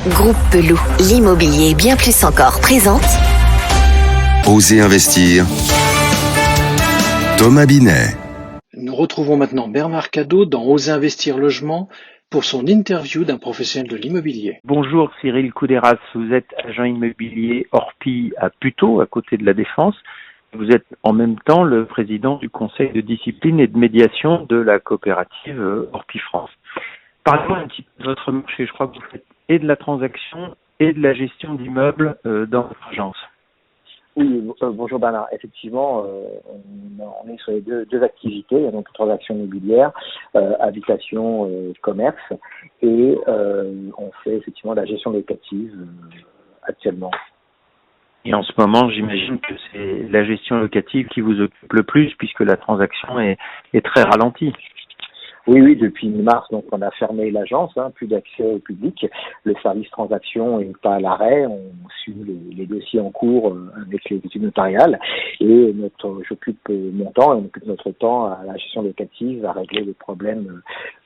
Groupe Pelou, l'immobilier bien plus encore présente. Osez investir. Thomas Binet. Nous retrouvons maintenant Bernard Cadot dans Osez investir logement pour son interview d'un professionnel de l'immobilier. Bonjour Cyril Couderas, vous êtes agent immobilier Orpi à Puteaux, à côté de la Défense. Vous êtes en même temps le président du conseil de discipline et de médiation de la coopérative Orpi France. Parlez-moi un petit peu de votre marché. Je crois que vous faites et de la transaction et de la gestion d'immeubles dans votre agence. Oui, bonjour Bernard. Effectivement, on est sur les deux activités, donc transaction immobilière, habitation, commerce, et on fait effectivement la gestion locative actuellement. Et en ce moment, j'imagine que c'est la gestion locative qui vous occupe le plus puisque la transaction est très ralentie. Oui, depuis mi-mars, donc on a fermé l'agence, plus d'accès au public. Le service transaction est pas à l'arrêt. On suit les dossiers en cours avec les études notariales et j'occupe mon temps et on occupe notre temps à la gestion locative, à régler les problèmes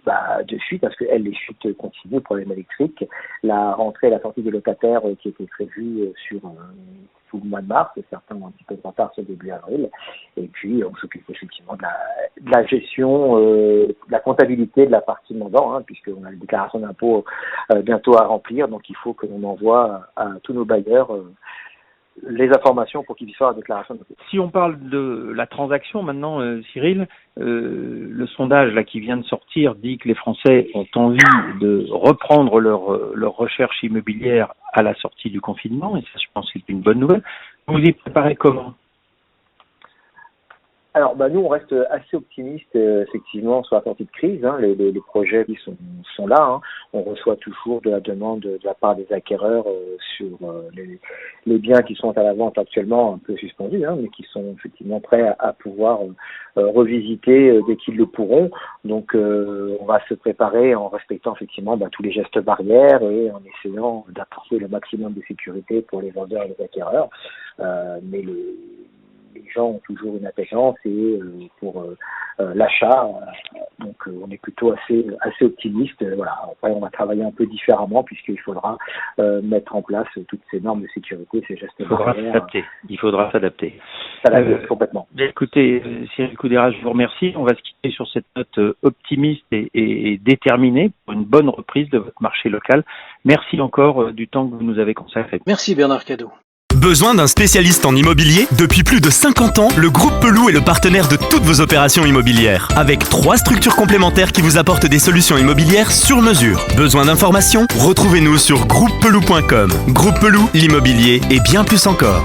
de fuite, parce que les fuites continuent, problèmes électriques. La rentrée et la sortie des locataires qui était prévue sur tout le mois de mars, et certains ont un petit peu de retard sur début avril. Et puis on s'occupe effectivement de la gestion, de la comptabilité de la partie mandant, puisqu'on a les déclarations d'impôts bientôt à remplir, donc il faut que l'on envoie à tous nos bailleurs les informations pour qu'ils puissent faire la déclaration d'impôts. Si on parle de la transaction maintenant, Cyril, le sondage là qui vient de sortir dit que les Français ont envie de reprendre leur recherche immobilière à la sortie du confinement, et ça je pense que c'est une bonne nouvelle. Vous y préparez comment ? Alors, nous, on reste assez optimistes, effectivement, sur la sortie de crise. Les projets qui sont là. On reçoit toujours de la demande de la part des acquéreurs sur les biens qui sont à la vente actuellement, un peu suspendus, mais qui sont effectivement prêts à pouvoir revisiter dès qu'ils le pourront. Donc, on va se préparer en respectant effectivement tous les gestes barrières et en essayant d'apporter le maximum de sécurité pour les vendeurs et les acquéreurs. Mais les gens ont toujours une appétence et pour l'achat, donc on est plutôt assez optimiste. Voilà. Après, on va travailler un peu différemment puisqu'il faudra mettre en place toutes ces normes de sécurité, ces gestes barrières. Il faudra s'adapter. Complètement. Écoutez, Cyril Couderas, je vous remercie. On va se quitter sur cette note optimiste et déterminée pour une bonne reprise de votre marché local. Merci encore du temps que vous nous avez consacré. Merci Bernard Cadot. Besoin d'un spécialiste en immobilier ? Depuis plus de 50 ans, le groupe Pelou est le partenaire de toutes vos opérations immobilières. Avec 3 structures complémentaires qui vous apportent des solutions immobilières sur mesure. Besoin d'informations ? Retrouvez-nous sur groupepelou.com. Groupe Pelou, l'immobilier et bien plus encore.